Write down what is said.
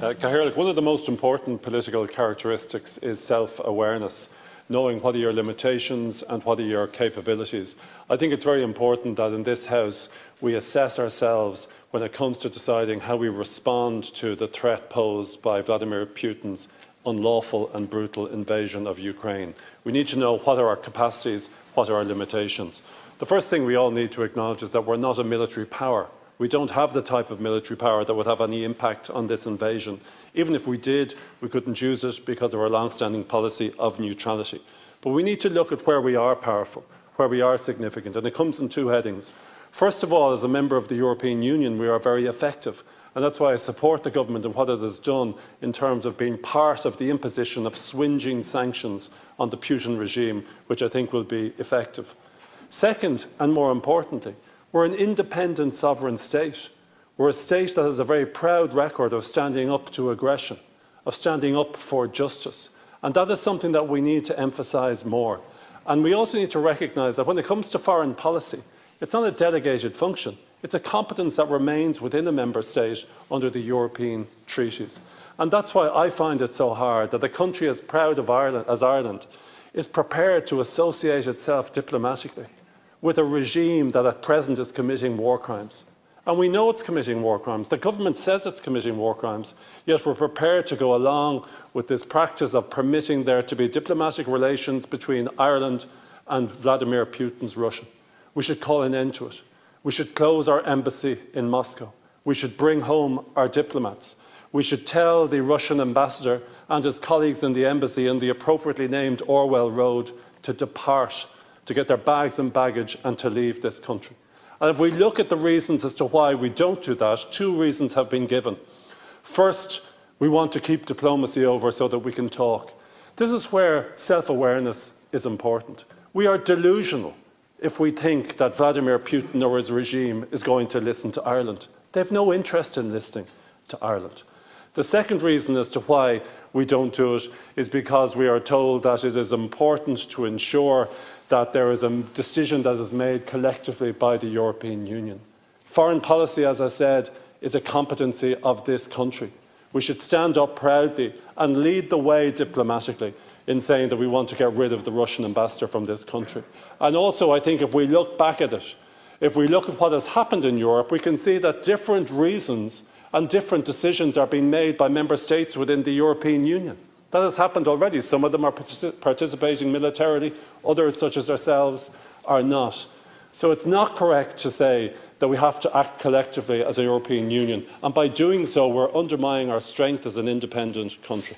Cahill, one of the most important political characteristics is self-awareness, knowing what are your limitations and what are your capabilities. I think it's very important that in this House we assess ourselves when it comes to deciding how we respond to the threat posed by Vladimir Putin's unlawful and brutal invasion of Ukraine. We need to know what are our capacities, what are our limitations. The first thing we all need to acknowledge is that we're not a military power. We don't have the type of military power that would have any impact on this invasion. Even if we did, we couldn't use it because of our long-standing policy of neutrality. But we need to look at where we are powerful, where we are significant, and it comes in two headings. First of all, as a member of the European Union, we are very effective, and that's why I support the government and what it has done in terms of being part of the imposition of swingeing sanctions on the Putin regime, which I think will be effective. Second, and more importantly, we're an independent sovereign state. We're a state that has a very proud record of standing up to aggression, of standing up for justice. And that is something that we need to emphasise more. And we also need to recognise that when it comes to foreign policy, it's not a delegated function. It's a competence that remains within a member state under the European treaties. And that's why I find it so hard that a country as proud of Ireland, as Ireland is prepared to associate itself diplomatically with a regime that at present is committing war crimes. And we know it's committing war crimes. The government says it's committing war crimes, yet we're prepared to go along with this practice of permitting there to be diplomatic relations between Ireland and Vladimir Putin's Russia. We should call an end to it. We should close our embassy in Moscow. We should bring home our diplomats. We should tell the Russian ambassador and his colleagues in the embassy in the appropriately named Orwell Road to depart, to get their bags and baggage and to leave this country. And if we look at the reasons as to why we don't do that, two reasons have been given. First, we want to keep diplomacy over so that we can talk. This is where self-awareness is important. We are delusional if we think that Vladimir Putin or his regime is going to listen to Ireland. They have no interest in listening to Ireland. The second reason as to why we don't do it is because we are told that it is important to ensure that there is a decision that is made collectively by the European Union. Foreign policy, as I said, is a competency of this country. We should stand up proudly and lead the way diplomatically in saying that we want to get rid of the Russian ambassador from this country. And also, I think if we look back at it, if we look at what has happened in Europe, we can see that different reasons and different decisions are being made by member states within the European Union. That has happened already. Some of them are participating militarily, others, such as ourselves, are not. So it's not correct to say that we have to act collectively as a European Union, and by doing so we're undermining our strength as an independent country.